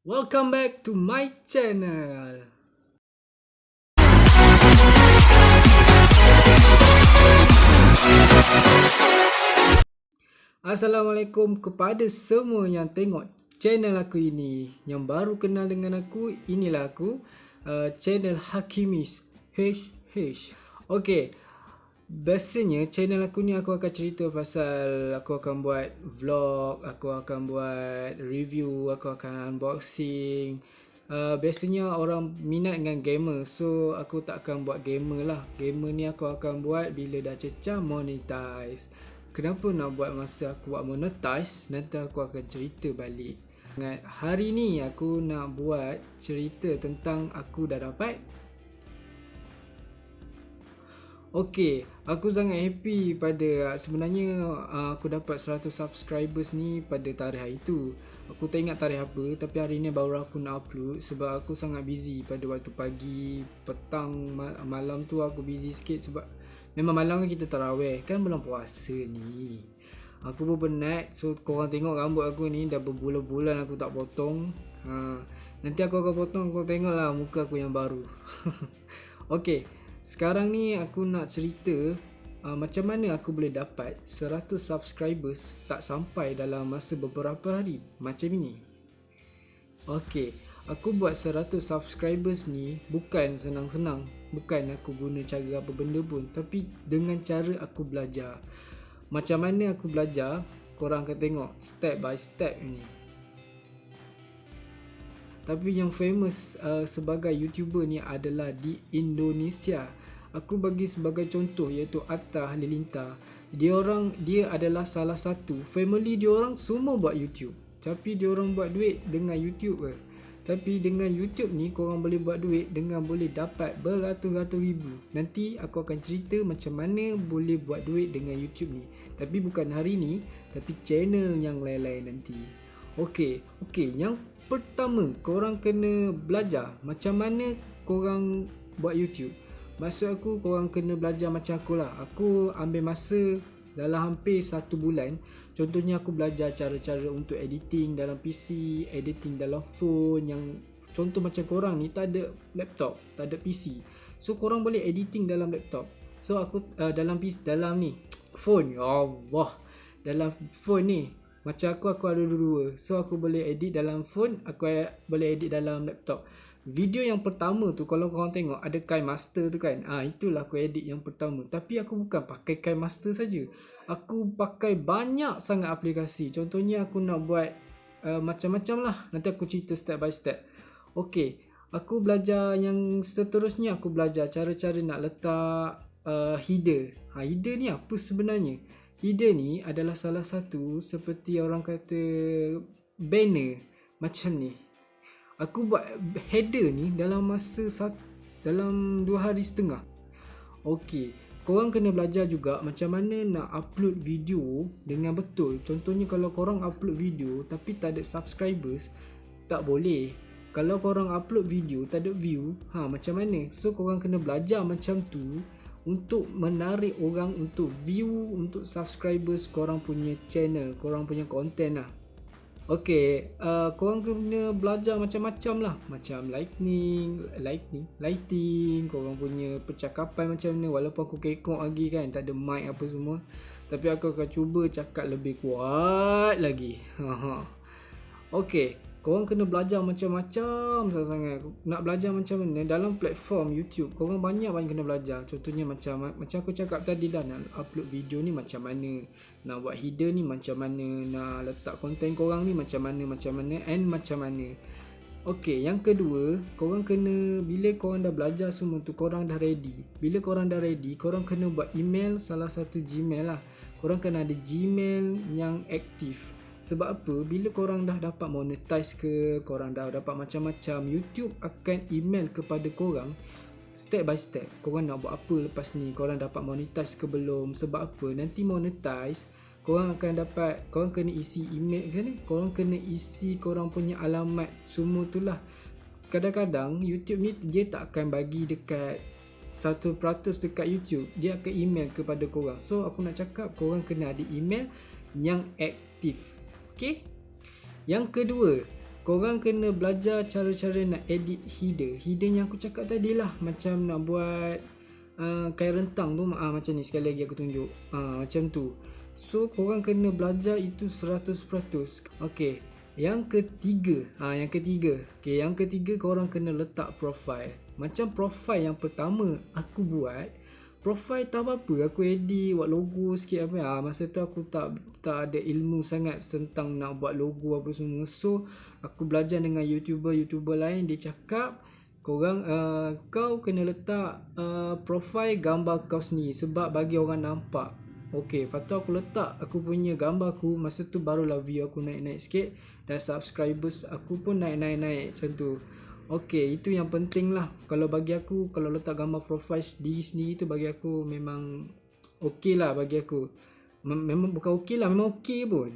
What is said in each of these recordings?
Welcome back to my channel. Assalamualaikum kepada semua yang tengok channel aku ini. Yang baru kenal dengan aku, inilah aku, channel Hakimis HH. Okay, biasanya channel aku ni aku akan cerita pasal aku akan buat vlog, aku akan buat review, aku akan unboxing. Biasanya orang minat dengan gamer, so aku tak akan buat gamer lah. Gamer ni aku akan buat bila dah cecah monetize. Kenapa nak buat masa aku buat monetize? Nanti aku akan cerita balik. Hari ni aku nak buat cerita tentang aku dah dapat. Okay, aku sangat happy pada sebenarnya aku dapat 100 subscribers ni pada tarikh hari tu. Aku tak ingat tarikh apa, tapi hari ni baru aku nak upload sebab aku sangat busy pada waktu pagi, petang, malam tu aku busy sikit sebab memang malam kan kita tarawih, kan bulan puasa ni. Aku pun penat, so korang tengok rambut aku ni dah berbulan-bulan aku tak potong. Nanti aku akan potong, kau tengok lah muka aku yang baru. Okay, sekarang ni aku nak cerita macam mana aku boleh dapat 100 subscribers tak sampai dalam masa beberapa hari macam ini. Okay, aku buat 100 subscribers ni bukan senang-senang. Bukan aku guna cara apa benda pun, tapi dengan cara aku belajar. Macam mana aku belajar, korang akan tengok step by step ni. Tapi yang famous sebagai YouTuber ni adalah di Indonesia. Aku bagi sebagai contoh iaitu Atta Halilintar. Dia adalah salah satu family dia orang semua buat YouTube. Tapi dia orang buat duit dengan YouTube ke. Tapi dengan YouTube ni korang boleh buat duit dengan boleh dapat beratus-ratus ribu. Nanti aku akan cerita macam mana boleh buat duit dengan YouTube ni. Tapi bukan hari ni, tapi channel yang lain-lain nanti. Okey, yang pertama korang kena belajar macam mana korang buat YouTube. Maksud aku korang kena belajar macam aku lah. Aku ambil masa dalam hampir 1 bulan. Contohnya aku belajar cara-cara untuk editing dalam PC, editing dalam phone. Yang contoh macam korang ni tak ada laptop, tak ada PC, so korang boleh editing dalam laptop. So aku dalam PC, dalam ni phone, ya Allah, dalam phone ni macam aku ada dua-dua. So aku boleh edit dalam phone, aku boleh edit dalam laptop. Video yang pertama tu kalau korang tengok ada KineMaster tu kan, itulah aku edit yang pertama. Tapi aku bukan pakai KineMaster saja, aku pakai banyak sangat aplikasi. Contohnya aku nak buat macam-macam lah. Nanti aku cerita step by step. Okay, aku belajar yang seterusnya. Aku belajar cara-cara nak letak header. Header ni apa sebenarnya? Header ni adalah salah satu seperti orang kata banner macam ni. Aku buat header ni dalam masa dalam 2 hari setengah. Okey, korang kena belajar juga macam mana nak upload video dengan betul. Contohnya kalau korang upload video tapi tak ada subscribers, tak boleh. Kalau korang upload video tak ada view, macam mana? So korang kena belajar macam tu untuk menarik orang untuk view, untuk subscribers korang punya channel, korang punya content lah. Okay, korang kena belajar macam-macam lah. Macam lighting, korang punya percakapan macam mana. Walaupun aku kekok lagi kan, tak ada mic apa semua, tapi aku akan cuba cakap lebih kuat lagi. Okay, korang kena belajar macam-macam sangat-sangat. Nak belajar macam mana dalam platform YouTube, korang banyak kena belajar. Contohnya macam aku cakap tadi dah, nak upload video ni macam mana, nak buat header ni macam mana, nak letak konten korang ni macam mana and macam mana. Okay, yang kedua, korang kena, bila korang dah belajar semua tu, korang dah ready. Bila korang dah ready, korang kena buat email, salah satu Gmail lah. Korang kena ada Gmail yang aktif. Sebab apa? Bila korang dah dapat monetize ke, korang dah dapat macam-macam, YouTube akan email kepada korang step by step. Korang nak buat apa lepas ni, korang dapat monetize ke belum. Sebab apa? Nanti monetize, korang akan dapat, korang kena isi email kan? Korang kena isi korang punya alamat, semua tu lah. Kadang-kadang YouTube ni dia tak akan bagi dekat 1% dekat YouTube, dia akan email kepada korang. So aku nak cakap korang kena ada email yang aktif. Okay? Yang kedua, Korang kena belajar cara-cara nak edit header yang aku cakap tadi lah. Macam nak buat kain rentang tu, macam ni, sekali lagi aku tunjuk, macam tu. So korang kena belajar itu 100%. Okay, yang ketiga, yang ketiga korang kena letak profile. Macam profile yang pertama aku buat, profile tak apa-apa, aku edit, buat logo sikit apa. Masa tu aku tak ada ilmu sangat tentang nak buat logo apa semua. So aku belajar dengan YouTuber lain, dia cakap korang kau kena letak profile gambar kau sendiri sebab bagi orang nampak. Okay, lepas tu aku letak aku punya gambar aku. Masa tu barulah view aku naik-naik sikit dan subscribers aku pun naik-naik macam tu. Okay, itu yang penting lah. Kalau bagi aku, kalau letak gambar profile diri sendiri tu bagi aku memang okay lah bagi aku. Memang bukan okay lah, memang okay pun.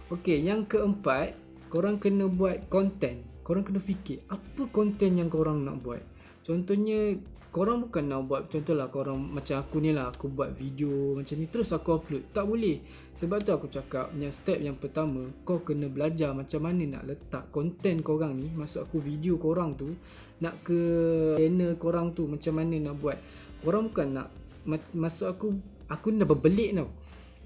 Okay, yang keempat, korang kena buat konten. Korang kena fikir apa konten yang korang nak buat. Contohnya, korang bukan nak buat, contohlah korang macam aku ni lah, aku buat video macam ni terus aku upload. Tak boleh. Sebab tu aku cakap yang step yang pertama, kau kena belajar macam mana nak letak konten korang ni, maksud aku video korang tu, nak ke channel korang tu macam mana nak buat. Korang bukan nak, maksud aku dah berbelik tau.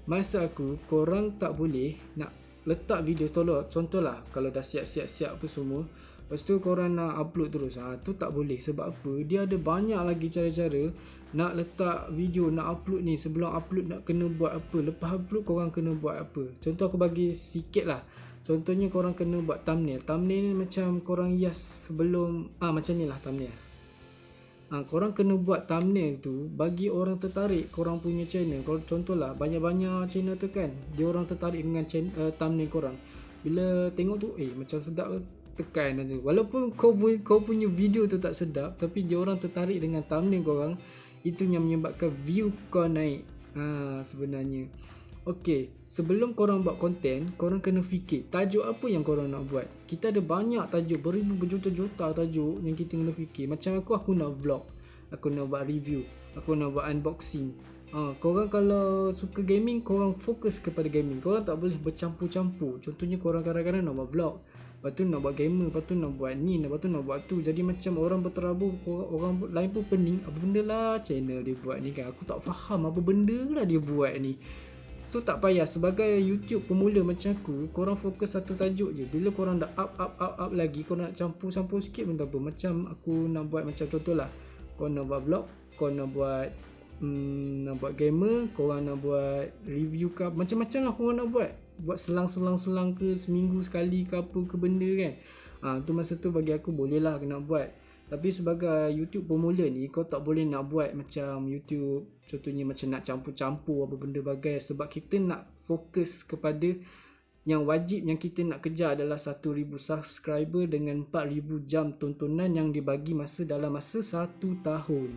Maksud aku, korang tak boleh nak letak video contohlah kalau dah siap-siap apa semua, lepas tu korang nak upload terus, tu tak boleh. Sebab apa? Dia ada banyak lagi cara-cara nak letak video, nak upload ni. Sebelum upload nak kena buat apa, lepas upload korang kena buat apa. Contoh aku bagi sikit lah. Contohnya korang kena buat thumbnail ni macam korang hias sebelum, macam ni lah thumbnail. Korang kena buat thumbnail tu bagi orang tertarik korang punya channel. Kalau contohlah banyak-banyak channel tu kan, dia orang tertarik dengan thumbnail korang. Bila tengok tu macam sedap, tekan aja. Walaupun kau punya video tu tak sedap, tapi dia orang tertarik dengan thumbnail korang. Itu yang menyebabkan view kau naik sebenarnya. Okay, sebelum korang buat konten, korang kena fikir tajuk apa yang korang nak buat. Kita ada banyak tajuk, berjuta-juta tajuk yang kita kena fikir. Macam aku nak vlog, aku nak buat review, aku nak buat unboxing. Korang kalau suka gaming, korang fokus kepada gaming. Korang tak boleh bercampur-campur. Contohnya korang kadang-kadang nak buat vlog, lepas tu nak buat gamer, lepas tu nak buat ni, lepas tu nak buat tu. Jadi macam orang berterabur, orang lain pun pening. Apa benda lah channel dia buat ni kan, aku tak faham apa benda lah dia buat ni. So tak payah. Sebagai YouTube pemula macam aku, korang fokus satu tajuk je. Bila korang dah up lagi, korang nak campur-campur sikit pun tak apa. Macam aku nak buat, macam contohlah, korang nak buat vlog, korang nak buat gamer, korang nak buat review ke, macam-macam lah korang nak buat selang-selang ke, seminggu sekali ke apa ke benda kan. Tu masa tu bagi aku boleh lah nak buat. Tapi sebagai YouTube pemula ni, kau tak boleh nak buat macam YouTube, contohnya macam nak campur-campur apa benda bagai. Sebab kita nak fokus kepada yang wajib yang kita nak kejar adalah 1,000 subscriber dengan 4,000 jam tontonan yang dibagi dalam masa 1 tahun.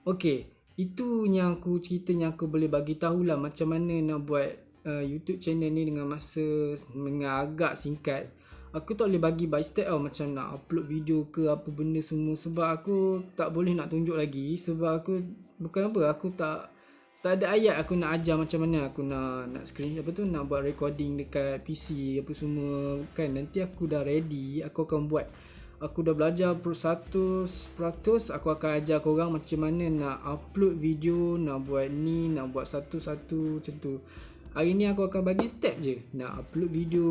Okay, itu yang aku cerita, yang aku boleh bagi tahulah macam mana nak buat YouTube channel ni dengan masa dengan agak singkat. Aku tak boleh bagi by step macam nak upload video ke apa benda semua. Sebab aku tak boleh nak tunjuk lagi. Sebab aku bukan apa, aku tak ada ayat aku nak ajar macam mana aku nak screen apa tu, nak buat recording dekat PC apa semua kan. Nanti aku dah ready, aku akan buat. Aku dah belajar 100%, aku akan ajar korang macam mana nak upload video, nak buat ni, nak buat satu-satu macam tu. Hari ni aku akan bagi step je. Nak upload video,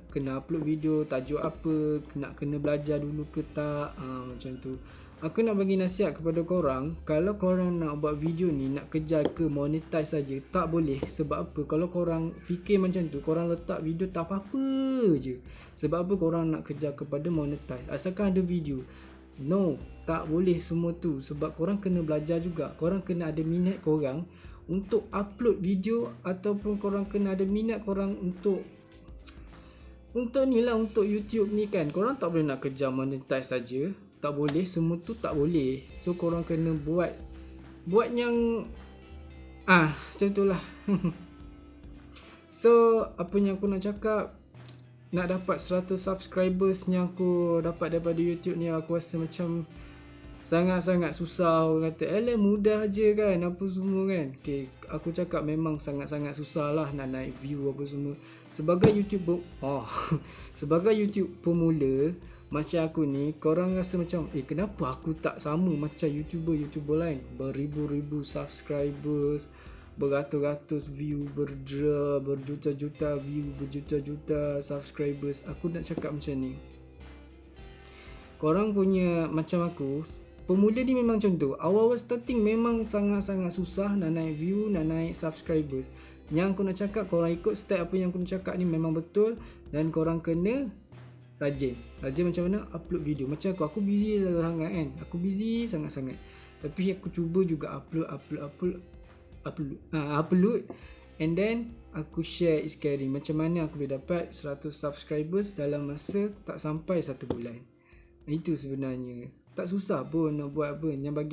kena upload video tajuk apa, kena belajar dulu ke tak, macam tu. Aku nak bagi nasihat kepada korang, kalau korang nak buat video ni nak kejar ke monetize saja, tak boleh. Sebab apa? Kalau korang fikir macam tu, korang letak video tak apa-apa je. Sebab apa korang nak kejar kepada monetize? Asalkan ada video. No, tak boleh semua tu. Sebab korang kena belajar juga. Korang kena ada minat korang untuk upload video, ataupun korang kena ada minat korang untuk ni lah, untuk YouTube ni kan. Korang tak boleh nak kejar monetize saja. Tak boleh, semua tu tak boleh. So korang kena buat yang macam tu lah. So apa yang aku nak cakap, nak dapat 100 subscribers yang aku dapat daripada YouTube ni, aku rasa macam sangat-sangat susah. Orang kata mudah je kan apa semua kan. Okay, aku cakap memang sangat-sangat susah lah nak naik view apa semua. Sebagai YouTube sebagai YouTube pemula macam aku ni, korang rasa macam kenapa aku tak sama macam YouTuber lain, beribu-ribu subscribers, beratus-ratus view, berjuta-juta view, berjuta-juta subscribers. Aku nak cakap macam ni, korang punya macam aku, pemula ni memang contoh. Awal-awal starting memang sangat-sangat susah nak naik view, nak naik subscribers. Yang aku nak cakap, korang ikut step apa yang aku nak cakap ni memang betul. Dan korang kena rajin macam mana? Upload video. Macam aku busy sangat kan. Aku busy sangat-sangat. Tapi aku cuba juga upload. And then aku share is caring. Macam mana aku boleh dapat 100 subscribers dalam masa tak sampai 1 bulan. Itu sebenarnya tak susah pun nak buat apa. Yang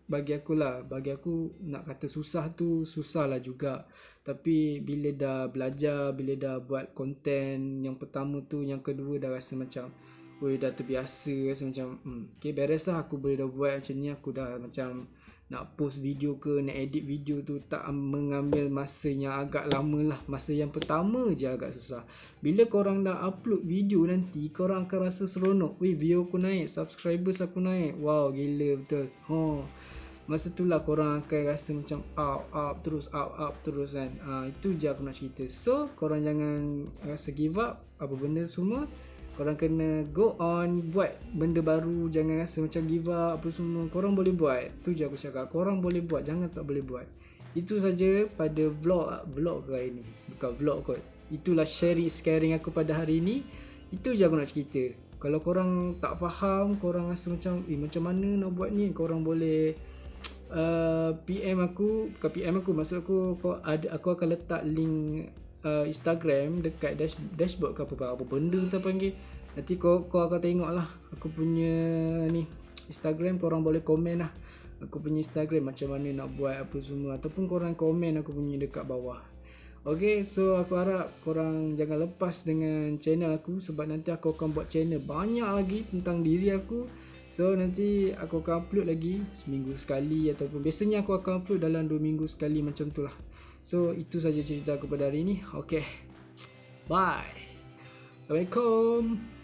bagi aku nak kata susah tu susah lah juga. Tapi bila dah belajar, bila dah buat konten yang pertama tu, yang kedua dah rasa macam dah terbiasa, rasa macam beres lah, aku boleh dah buat macam ni. Aku dah macam nak post video ke, nak edit video tu tak mengambil masa yang agak lama lah. Masa yang pertama je agak susah. Bila korang dah upload video nanti, korang akan rasa seronok. View aku naik, subscribers aku naik, wow gila betul. Masa tu lah korang akan rasa macam up terus kan. Itu je aku nak cerita. So korang jangan rasa give up apa benda semua. Korang kena go on, buat benda baru. Jangan rasa macam give up apa semua. Korang boleh buat. Tu je aku cakap, korang boleh buat, jangan tak boleh buat. Itu saja pada vlog ke hari ni. Bukan vlog kot, itulah sharing aku pada hari ni. Itu je aku nak cerita. Kalau korang tak faham, korang rasa macam macam mana nak buat ni, korang boleh PM aku. Bukan PM aku, maksud aku akan letak link Instagram dekat dashboard ke apa benda tu panggil. Nanti kau akan tengok lah aku punya ni Instagram. Korang boleh komen lah aku punya Instagram macam mana nak buat apa semua, ataupun korang komen aku punya dekat bawah. Okay, so aku harap korang jangan lepas dengan channel aku, sebab nanti aku akan buat channel banyak lagi tentang diri aku. So nanti aku akan upload lagi seminggu sekali, ataupun biasanya aku akan upload dalam 2 minggu sekali, macam tu lah. So itu saja cerita aku pada hari ni. Okay, bye. Assalamualaikum.